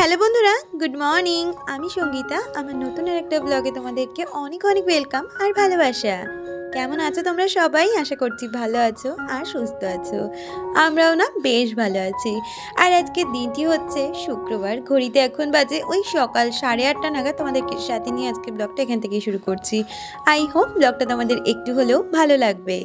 Hello বন্ধুরা, good morning. আমি সঙ্গীতা। আমার নতুন আরেকটা ব্লগে তোমাদেরকে অনেক অনেক ওয়েলকাম আর ভালোবাসা। কেমন আছো তোমরা সবাই? আশা করছি ভালো আছো আর সুস্থ আছো। আমরাও না বেশ ভালো আছি। আর আজকের দিনটি হচ্ছে শুক্রবার। ঘড়িতে এখন বাজে ওই সকাল 8:30 নাগাদ। তোমাদেরকে সাথে নিয়ে আজকে ব্লগটা এখান থেকেই শুরু করছি। আই হোপ ব্লগটা তোমাদের একটু হলেও ভালো লাগবে।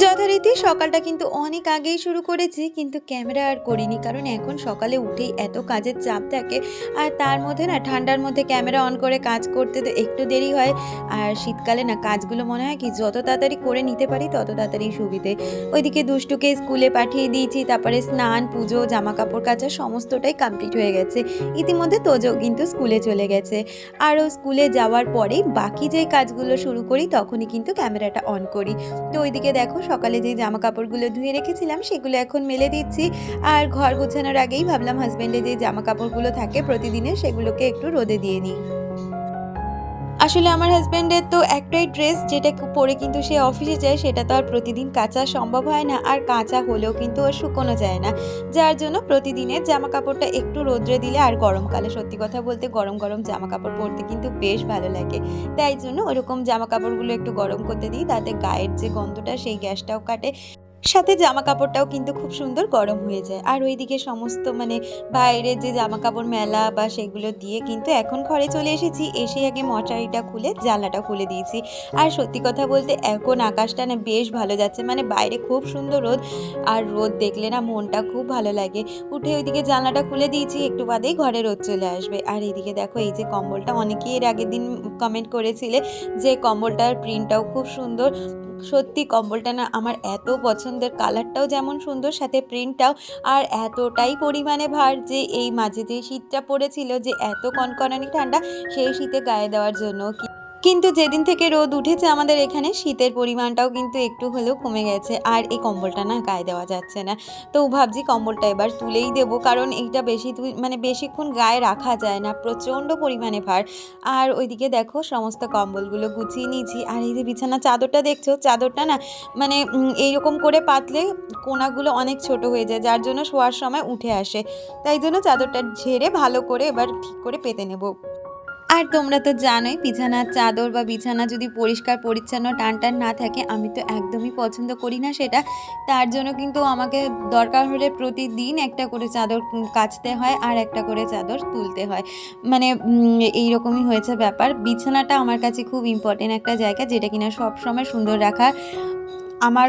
যথারীতি সকালটা কিন্তু অনেক আগেই শুরু করেছি, কিন্তু ক্যামেরা আর করিনি, কারণ এখন সকালে উঠেই এত কাজের চাপ থাকে। আর তার মধ্যে না ঠান্ডার মধ্যে ক্যামেরা অন করে কাজ করতে তো একটু দেরি হয়। আর শীতকালে না কাজগুলো মনে হয় কি যত তাড়াতাড়ি করে নিতে পারি তত তাড়াতাড়ি সুবিধে। ওইদিকে দুষ্টুকে স্কুলে পাঠিয়ে দিয়েছি, তারপরে স্নান, পুজো, জামা কাপড় কাচা সমস্তটাই কমপ্লিট হয়ে গেছে। ইতিমধ্যে তোজো কিন্তু স্কুলে চলে গেছে। আরও স্কুলে যাওয়ার পরেই বাকি যেই কাজগুলো শুরু করি তখনই কিন্তু ক্যামেরাটা অন করি। তো ওইদিকে দেখো সকালে যে জামা কাপড়গুলো ধুয়ে রেখেছিলাম সেগুলো এখন মেলে দিচ্ছি। আর ঘর গোছানোর আগেই ভাবলাম হাজবেন্ডের যে জামা কাপড়গুলো থাকে প্রতিদিনের সেগুলোকে একটু রোদে দিয়ে নিই। আসলে আমার হাজব্যান্ডের তো একটাই ড্রেস যেটা পরে কিন্তু সে অফিসে যায়, সেটা তো আর প্রতিদিন কাচা সম্ভব হয় না, আর কাচা হলেও কিন্তু ওর শুকোনো যায় না। যার জন্য প্রতিদিনের জামা কাপড়টা একটু রোদ্রে দিলে, আর গরমকালে সত্যি কথা বলতে গরম গরম জামা কাপড় পরতে কিন্তু বেশ ভালো লাগে। তাই জন্য ওরকম জামা কাপড়গুলো একটু গরম করতে দিই, তাতে গায়ের যে গন্ধটা সেই গ্যাসটাও কাটে, সাথে জামা কাপড়টাও কিন্তু খুব সুন্দর গরম হয়ে যায়। আর ওইদিকে সমস্ত বাইরের যে জামা কাপড় মেলা বা সেগুলো দিয়ে কিন্তু এখন ঘরে চলে এসেছি। এসে আগে মশারিটা খুলে জানলাটা খুলে দিয়েছি। আর সত্যি কথা বলতে এখন আকাশটা না বেশ ভালো যাচ্ছে, বাইরে খুব সুন্দর রোদ। আর রোদ দেখলে না মনটা খুব ভালো লাগে। উঠে ওইদিকে জানলাটা খুলে দিয়েছি, একটু বাদেই ঘরে রোদ চলে আসবে। আর এইদিকে দেখো এই যে কম্বলটা, অনেকেই এর আগের দিন কমেন্ট করেছিলে যে কম্বলটার প্রিন্টটাও খুব সুন্দর। সত্যি কম্বলটা না আমার এত পছন্দের, কালারটাও যেমন সুন্দর সাথে প্রিন্টটাও। আর এতটাই পরিমাণে ভার যে এই মাঝে যে শীতটা পড়েছিল, যে এত কনকনানি ঠান্ডা, সেই শীতে গায়ে দেওয়ার জন্য কিন্তু যেদিন থেকে রোদ উঠেছে আমাদের এখানে শীতের পরিমাণটাও কিন্তু একটু হলেও কমে গেছে। আর এই কম্বলটা না গায়ে দেওয়া যাচ্ছে না। তো ভাবছি কম্বলটা এবার তুলেই দেবো, কারণ এইটা বেশিক্ষণ গায়ে রাখা যায় না, প্রচণ্ড পরিমাণে ভার। আর ওইদিকে দেখো সমস্ত কম্বলগুলো গুছিয়ে নিয়েছি। আর এই যে বিছানা চাদরটা দেখছো, চাদরটা না এইরকম করে পাতলে কোনাগুলো অনেক ছোট হয়ে যায়, যার জন্য শোয়ার সময় উঠে আসে। তাই জন্য চাদরটা ঝেড়ে ভালো করে এবার ঠিক করে পেতে নেব। আর তোমরা তো জানোই বিছানার চাদর বা বিছানা যদি পরিষ্কার পরিচ্ছন্ন টান না থাকে আমি তো একদমই পছন্দ করি না সেটা। তার জন্য কিন্তু আমাকে দরকার হলে প্রতিদিন একটা করে চাদর কাচতে হয় আর একটা করে চাদর তুলতে হয়। এইরকমই হয়েছে ব্যাপার। বিছানাটা আমার কাছে খুব ইম্পর্টেন্ট একটা জায়গা, যেটা কিনা সবসময় সুন্দর রাখার আমার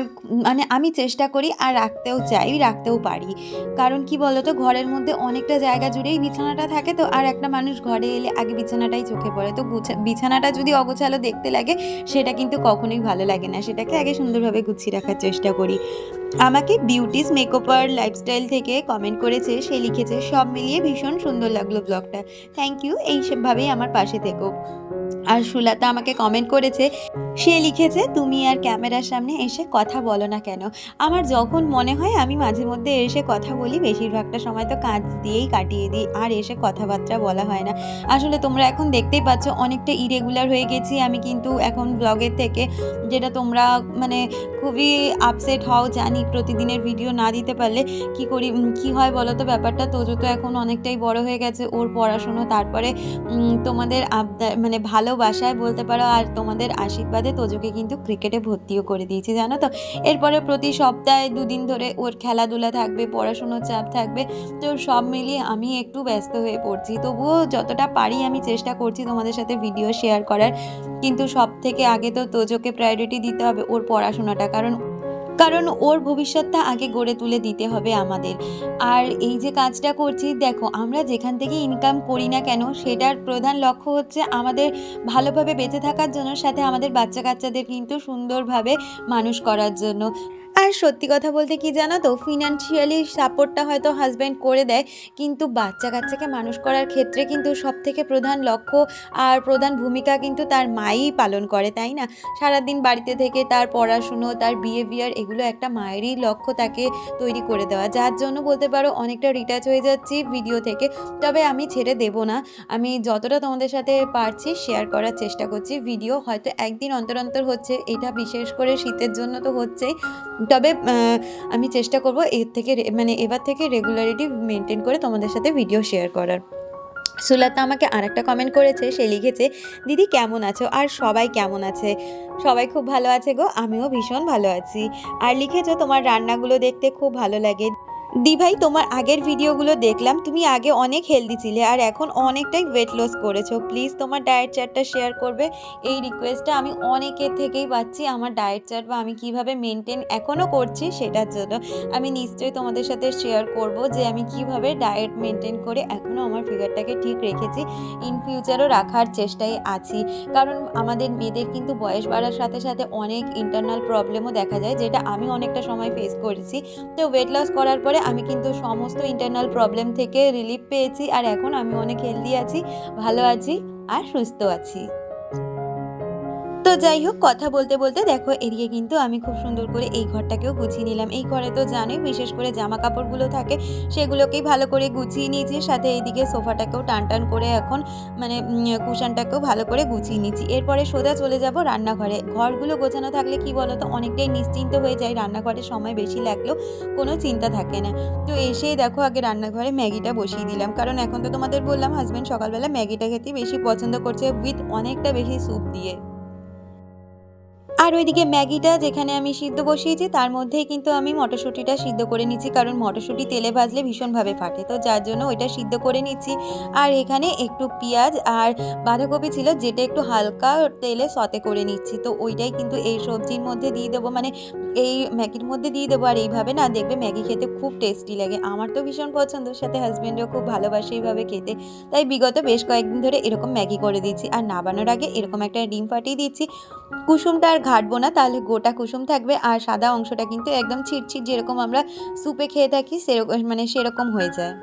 আমি চেষ্টা করি, আর রাখতেও চাই, রাখতেও পারি। কারণ কি বলতো, ঘরের মধ্যে অনেকটা জায়গা জুড়েই বিছানাটা থাকে, তো আর একটা মানুষ ঘরে এলে আগে বিছানাটাই চোখে পড়ে। তো বিছানাটা যদি অগোছালো দেখতে লাগে সেটা কিন্তু কখনোই ভালো লাগে না, সেটাকে আগে সুন্দরভাবে গুছিয়ে রাখার চেষ্টা করি। আমাকে বিউটিস মেকওভার লাইফস্টাইল থেকে কমেন্ট করেছে, সে লিখেছে সব মিলিয়ে ভীষণ সুন্দর লাগলো ব্লগটা। থ্যাংক ইউ, এইসবভাবেই আমার পাশে থেকো। আর সুলাতা আমাকে কমেন্ট করেছে, সে লিখেছে তুমি আর ক্যামেরার সামনে এসে কথা বলো না কেন? আমার যখন মনে হয় আমি মাঝে মধ্যে এসে কথা বলি, বেশিরভাগটা সময় তো কাজ দিয়েই কাটিয়ে দিই, আর এসে কথাবার্তা বলা হয় না। আসলে তোমরা এখন দেখতেই পাচ্ছ অনেকটা ইরেগুলার হয়ে গেছি আমি কিন্তু এখন ব্লগের থেকে, যেটা তোমরা খুবই আপসেট হও জানি প্রতিদিনের ভিডিও না দিতে পারলে। কি হয় বলো তো ব্যাপারটা, তোজো তো এখন অনেকটাই বড় হয়ে গেছে, ওর পড়াশুনো, তারপরে তোমাদের আবদার ভালোবাসায় বলতে পারো আর তোমাদের আশীর্বাদে তোজোকে কিন্তু ক্রিকেটে ভর্তিও করে দিয়েছি, জানো তো। এরপরে প্রতি সপ্তাহে 2 দিন ধরে ওর খেলাধুলা থাকবে, পড়াশুনোর চাপ থাকবে। তো সব মিলিয়ে আমি একটু ব্যস্ত হয়ে পড়ছি, তবুও যতটা পারি আমি চেষ্টা করছি তোমাদের সাথে ভিডিও শেয়ার করার। কিন্তু সব থেকে আগে তো তোজোকে প্রায়োরিটি দিতে হবে, ওর পড়াশোনাটা, কারণ কারণ ওর ভবিষ্যৎটা আগে গড়ে তুলে দিতে হবে আমাদের। আর এই যে কাজটা করছি দেখো, আমরা যেখান থেকে ইনকাম করি না কেন সেটার প্রধান লক্ষ্য হচ্ছে আমাদের ভালোভাবে বেঁচে থাকার জন্য, সাথে আমাদের বাচ্চা কাচ্চাদের কিন্তু সুন্দরভাবে মানুষ করার জন্য। আর সত্যি কথা বলতে কি জানো তো, ফিনান্সিয়ালি সাপোর্টটা হয়তো হাজব্যান্ড করে দেয়, কিন্তু বাচ্চা কাচ্চাকে মানুষ করার ক্ষেত্রে কিন্তু সবথেকে প্রধান লক্ষ্য আর প্রধান ভূমিকা কিন্তু তার মাই পালন করে, তাই না? সারাদিন বাড়িতে থেকে তার পড়াশুনো, তার বিহেভিয়ার, এগুলো একটা মায়েরই লক্ষ্য তাকে তৈরি করে দেওয়া, যার জন্য বলতে পারো অনেকটা রিটাচ হয়ে যাচ্ছি ভিডিও থেকে। তবে আমি ছেড়ে দেব না, আমি যতটা তোমাদের সাথে পারছি শেয়ার করার চেষ্টা করছি। ভিডিও হয়তো একদিন অন্তর অন্তর হচ্ছে, এটা বিশেষ করে শীতের জন্য তো হচ্ছেই, তবে আমি চেষ্টা করব এর থেকে মানে এবার থেকে রেগুলারিটি মেনটেন করে তোমাদের সাথে ভিডিও শেয়ার করার। সুলতা আমাকে আরেকটা কমেন্ট করেছে, সে লিখেছে, দিদি কেমন আছো আর সবাই কেমন আছে? সবাই খুব ভালো আছে গো, আমিও ভীষণ ভালো আছি। আর লিখেছো তোমার রান্নাগুলো দেখতে খুব ভালো লাগে। দি ভাই, তোমার আগের ভিডিওগুলো দেখলাম, তুমি আগে অনেক হেলদি ছিলে আর এখন অনেকটাই ওয়েট লস করেছো। প্লিজ তোমার ডায়েট চার্টটা শেয়ার করবে। এই রিকোয়েস্টটা আমি অনেকের থেকেই পাচ্ছি, আমার ডায়েট চার্ট বা আমি কিভাবে মেনটেন এখনও করছি সেটার জন্য। আমি নিশ্চয়ই তোমাদের সাথে শেয়ার করব যে আমি কিভাবে ডায়েট মেনটেন করে এখনও আমার ফিগারটাকে ঠিক রেখেছি, ইন ফিউচারও রাখার চেষ্টায় আছি। কারণ আমাদের মেয়েদের কিন্তু বয়স বাড়ার সাথে সাথে অনেক ইন্টারনাল প্রবলেমও দেখা যায়, যেটা আমি অনেকটা সময় ফেস করেছি। তো ওয়েট লস করার পরে আমি কিন্তু সমস্ত ইন্টারনাল প্রবলেম থেকে রিলিফ পেয়েছি আর এখন আমি অনেক হেলদি আছি, ভালো আছি আর সুস্থ আছি। তো যাই হোক, কথা বলতে বলতে দেখো এদিকে কিন্তু আমি খুব সুন্দর করে এই ঘরটাকেও গুছিয়ে নিলাম। এই ঘরে তো জানোই বিশেষ করে জামা কাপড়গুলো থাকে, সেগুলোকেই ভালো করে গুছিয়ে নিয়েছি। সাথে এইদিকে সোফাটাকেও টান টান করে এখন মানে কুশনটাকেও ভালো করে গুছিয়ে নিয়েছি। এরপরে সোজা চলে যাব রান্নাঘরে। ঘরগুলো গোছানো থাকলে কি বলো তো, অনেকটাই নিশ্চিন্ত হয়ে যায়, রান্নাঘরে সময় বেশি লাগলেও কোনো চিন্তা থাকে না। তো এসেই দেখো আগে রান্নাঘরে ম্যাগিটা বসিয়ে দিলাম, কারণ এখন তো তোমাদের বললাম হাজব্যান্ড সকালবেলা ম্যাগিটা খেতেই বেশি পছন্দ করছে, উইথ অনেকটা বেশি স্যুপ দিয়ে। আর ওইদিকে ম্যাগিটা যেখানে আমি সিদ্ধ বসিয়েছি তার মধ্যেই কিন্তু আমি মটরশুঁটিটা সিদ্ধ করে নিচ্ছি, কারণ মটরশুঁটি তেলে ভাজলে ভীষণভাবে ফাটে, তো যার জন্য ওইটা সিদ্ধ করে নিচ্ছি। আর এখানে একটু পেঁয়াজ আর বাঁধাকপি ছিল, যেটা একটু হালকা তেলে সতে করে নিচ্ছি, তো ওইটাই কিন্তু এই সবজির মধ্যে দিয়ে দেবো, মানে এই ম্যাগির মধ্যে দিয়ে দেবো। আর এইভাবে না দেখবে ম্যাগি খেতে খুব টেস্টি লাগে, আমার তো ভীষণ পছন্দ, সাথে হাজব্যান্ডও খুব ভালোবাসে এইভাবে খেতে। তাই বিগত বেশ কয়েকদিন ধরে এরকম ম্যাগি করে দিচ্ছি। আর নাবানোর আগে এরকম একটা ডিম ফাটিয়ে দিচ্ছি। কুসুমটা আর ঘাটবো না, তাহলে গোটা কুসুম থাকবে আর সাদা অংশটা কিন্তু একদম ছিটছিট, যেরকম আমরা স্যুপে খেয়ে থাকি সেরকম, মানে সেরকম হয়ে যায়।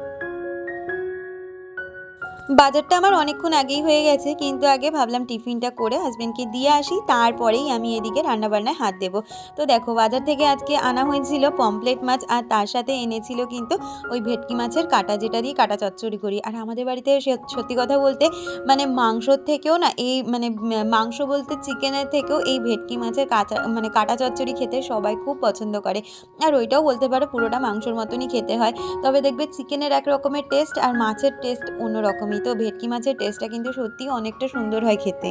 বাজারটা আমার অনেকক্ষণ আগেই হয়ে গেছে, কিন্তু আগে ভাবলাম টিফিনটা করে হাজবেন্ডকে দিয়ে আসি, তারপরেই আমি এদিকে রান্নাবান্নায় হাত দেবো। তো দেখো বাজার থেকে আজকে আনা হয়েছিল পমফ্লেট মাছ, আর তার সাথে এনেছিল কিন্তু ওই ভেটকি মাছের কাটা, যেটা দিয়ে কাটা চচ্চড়ি করি। আর আমাদের বাড়িতে সত্যি কথা বলতে মানে মাংসর থেকেও না এই মানে মাংস বলতে চিকেনের থেকেও এই ভেটকি মাছের কাটা চচ্চড়ি খেতে সবাই খুব পছন্দ করে। আর ওইটাও বলতে পারো পুরোটা মাংসর মতনই খেতে হয়। তবে দেখবে চিকেনের এক রকমের টেস্ট আর মাছের টেস্ট অন্য রকমই। তো ভেটকি মাছের টেস্টটা কিন্তু সত্যিই অনেকটা সুন্দর হয় খেতে।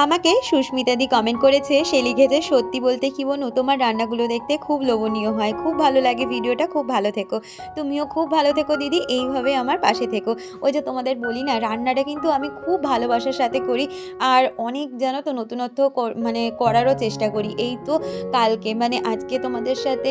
আমাকে সুস্মিতাদি কমেন্ট করেছে, সে লিখেছে, সত্যি বলতে কি বোন, তোমার রান্নাগুলো দেখতে খুব লোভনীয় হয়, খুব ভালো লাগে ভিডিওটা, খুব ভালো থেকো। তুমিও খুব ভালো থেকো দিদি, এইভাবে আমার পাশে থেকো। ওই যে তোমাদের বলি না, রান্নাটা কিন্তু আমি খুব ভালোবাসার সাথে করি, আর অনেক জানো তো নতুনত্ব মানে করারও চেষ্টা করি। এই তো কালকে মানে আজকে তোমাদের সাথে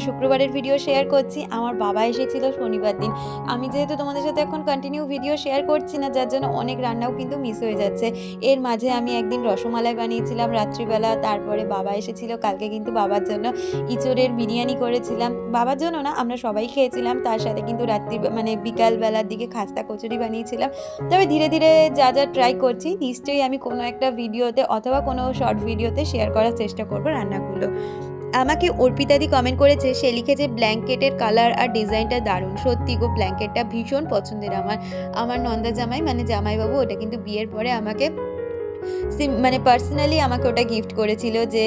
শুক্রবারের ভিডিও শেয়ার করছি, আমার বাবা এসেছিল শনিবার দিন। আমি যেহেতু তোমাদের সাথে এখন কন্টিনিউ ভিডিও শেয়ার করছি না, যার জন্য অনেক রান্নাও কিন্তু মিস হয়ে যাচ্ছে। এর মাঝে আমি একদিন রসমালাই বানিয়েছিলাম রাত্রিবেলা, তারপরে বাবা এসেছিল কালকে, কিন্তু বাবার জন্য ইঁচড়ের বিরিয়ানি করেছিলাম, বাবার জন্য না আমরা সবাই খেয়েছিলাম। তার সাথে কিন্তু রাত্রি মানে বিকালবেলার দিকে খাস্তা কচুরি বানিয়েছিলাম। তবে ধীরে ধীরে যা যা ট্রাই করছি, নিশ্চয়ই আমি কোনো একটা ভিডিওতে অথবা কোনো শর্ট ভিডিওতে শেয়ার করার চেষ্টা করব রান্নাগুলো। আমাকে অর্পিতাদি কমেন্ট করেছে, সে লিখেছে, ব্ল্যাঙ্কেটের কালার আর ডিজাইনটা দারুণ। সত্যি গো, ব্ল্যাঙ্কেটটা ভীষণ পছন্দের আমার। আমার নন্দা জামাই মানে জামাইবাবু ওটা কিন্তু বিয়ের পরে আমাকে মানে পার্সোনালি আমাকে ওটা গিফট করেছিল যে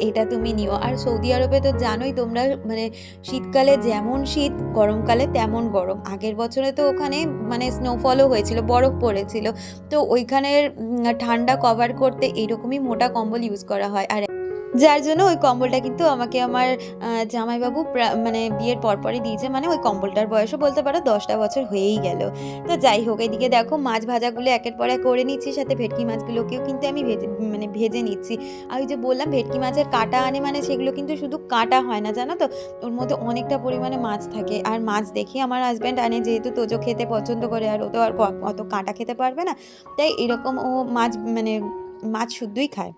এটা তুমি নিও। আর সৌদি আরবে তো জানোই তোমরা, মানে শীতকালে যেমন শীত, গরমকালে তেমন গরম। আগের বছরে তো ওখানে মানে স্নোফলও হয়েছিল, বরফ পড়েছিল। তো ওইখানের ঠান্ডা কভার করতে এইরকমই মোটা কম্বল ইউজ করা হয়। আর যার জন্য ওই কম্বলটা কিন্তু আমাকে আমার জামাইবাবু মানে বিয়ের পরপরই দিয়েছে, মানে ওই কম্বলটার বয়সও বলতে পারো 10টা বছর হয়েই গেল। তো যাই হোক, এদিকে দেখো মাছ ভাজাগুলো একের পর এক করে নিচ্ছি, সাথে ভেটকি মাছগুলোকেও কিন্তু আমি ভেজে নিচ্ছি। আর ওই যে বললাম ভেটকি মাছের কাঁটা আনে, মানে সেগুলো কিন্তু শুধু কাঁটা হয় না জানো তো, ওর মধ্যে অনেকটা পরিমাণে মাছ থাকে। আর মাছ দেখে আমার হাজব্যান্ড আনে, যেহেতু তোজো খেতে পছন্দ করে আর ও তো আর অত কাঁটা খেতে পারবে না, তাই এরকম ও মাছ শুদ্ধই খায়।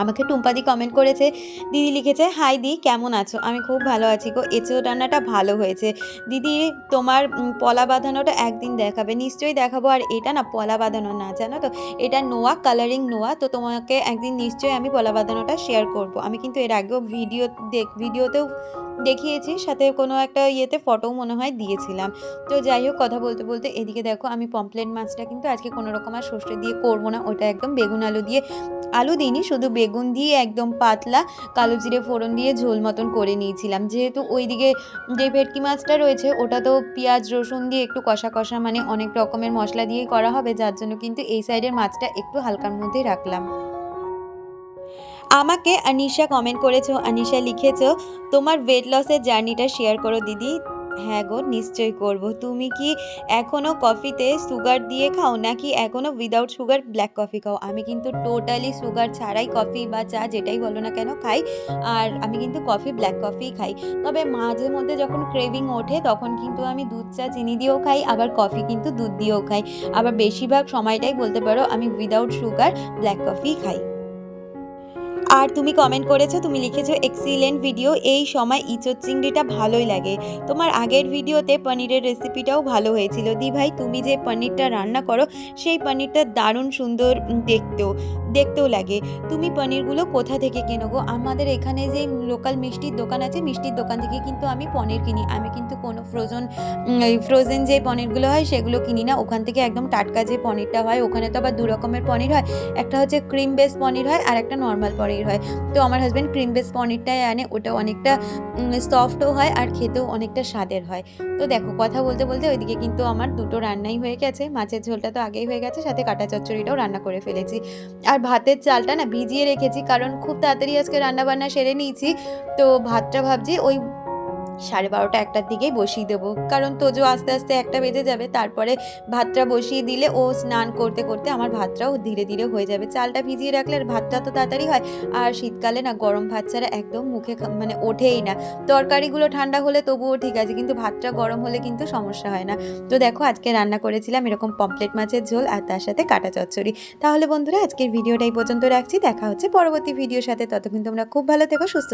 আমাকে টুম্পাদি কমেন্ট করেছে, দিদি লিখেছে, হাই দি কেমন আছো? আমি খুব ভালো আছি গো, এঁচোড় রান্নাটা ভালো হয়েছে দিদি। তোমার পলা বাঁধানোটা একদিন দেখাবে। নিশ্চয়ই দেখাবো। আর এটা না পলা বাঁধানো না, জানো তো, এটা নোয়া, কালারিং নোয়া। তো তোমাকে একদিন নিশ্চয়ই আমি পলা বাঁধানোটা শেয়ার করব। আমি কিন্তু এর আগেও ভিডিওতেও দেখিয়েছি, সাথে কোনো একটা ইয়েতে ফটোও মনে হয় দিয়েছিলাম। তো যাই হোক, কথা বলতে বলতে এদিকে দেখো আমি পমফ্রেট মাছটা কিন্তু আজকে কোনো রকম আর সর্ষে দিয়ে করব না, ওটা একদম বেগুন আলু দিয়ে, আলু দিইনি, শুধু বেগুন দিয়ে একদম পাতলা কালো জিরে ফোড়ন দিয়ে ঝোল মতন করে নিয়েছিলাম। যেহেতু ওইদিকে যে ভেটকি মাছটা রয়েছে ওটা তো পেঁয়াজ রসুন দিয়ে একটু কষা কষা, মানে অনেক রকমের মশলা দিয়েই করা হবে, যার জন্য কিন্তু এই সাইডের মাছটা একটু হালকার মধ্যেই রাখলাম। আমাকে আনিশা কমেন্ট করেছো, আনিশা লিখেছো, তোমার ওয়েট লসের জার্নিটা শেয়ার করো দিদি। হ্যাঁ গো, নিশ্চয়ই করব। তুমি কি এখনও কফিতে সুগার দিয়ে খাও নাকি এখনও উইদাউট সুগার ব্ল্যাক কফি খাও? আমি কিন্তু টোটালি সুগার ছাড়াই কফি বা চা যেটাই বলো না কেন খাই। আর আমি কিন্তু কফি ব্ল্যাক কফিই খাই। তবে মাঝে মধ্যে যখন ক্রেভিং ওঠে তখন কিন্তু আমি দুধ চা চিনি দিয়েও খাই, আবার কফি কিন্তু দুধ দিয়েও খাই। আবার বেশিরভাগ সময়টাই বলতে পারো আমি উইদাউট সুগার ব্ল্যাক কফিই খাই। আর তুমি কমেন্ট করেছো, তুমি লিখেছো এক্সিলেন্ট ভিডিও, এই সময় ইঁচড় চিংড়িটা ভালোই লাগে। তোমার আগের ভিডিওতে পনিরের রেসিপিটাও ভালো হয়েছিল। দি ভাই, তুমি যে পনিরটা রান্না করো সেই পনিরটা দারুণ সুন্দর দেখতেও লাগে। তুমি পনিরগুলো কোথা থেকে কেনো গো? আমাদের এখানে যে লোকাল মিষ্টির দোকান আছে, মিষ্টির দোকান থেকে কিন্তু আমি পনির কিনি। আমি কিন্তু কোনো ফ্রোজেন যে পনিরগুলো হয় সেগুলো কিনি না। ওখান থেকে একদম টাটকা যে পনিরটা হয়, ওখানে তো আবার দু রকমের পনির হয়, একটা হচ্ছে ক্রিম বেস পনির হয় আর একটা নর্মাল পনির হয়। তো আমার হাজব্যান্ড ক্রিম বেস পনিরটাই আনে, ওটা অনেকটা সফটও হয় আর খেতেও অনেকটা স্বাদের হয়। তো দেখো, কথা বলতে বলতে ওইদিকে কিন্তু আমার দুটো রান্নাই হয়ে গেছে। মাছের ঝোলটা তো আগেই হয়ে গেছে, সাথে কাঁটা চচ্চড়িটাও রান্না করে ফেলেছি। আর ভাতের চালটা না ভিজিয়ে রেখেছি, কারণ খুব তাড়াতাড়ি আজকে রান্নাবান্না সেরে নিয়েছি। তো ভাতটা ভাবছি ওই 12:30 একটার দিকেই বসিয়ে দেবো, কারণ তোজো আস্তে আস্তে একটা বেজে যাবে, তারপরে ভাতটা বসিয়ে দিলে ও স্নান করতে করতে আমার ভাতটাও ধীরে ধীরে হয়ে যাবে। চালটা ভিজিয়ে রাখলে আর ভাতটা তো তাড়াতাড়ি হয়। আর শীতকালে না গরম ভাত ছাড়া একদম মুখে মানে ওঠেই না। তরকারিগুলো ঠান্ডা হলে তবুও ঠিক আছে, কিন্তু ভাতটা গরম হলে কিন্তু সমস্যা হয় না। তো দেখো, আজকে রান্না করেছিলাম এরকম পমফ্রেট মাছের ঝোল আর তার সাথে কাঁটা চচ্চড়ি। তাহলে বন্ধুরা, আজকের ভিডিওটা এই পর্যন্ত রাখছি, দেখা হচ্ছে পরবর্তী ভিডিওর সাথে। ততক্ষণ তোমরা খুব ভালো থেকো, সুস্থ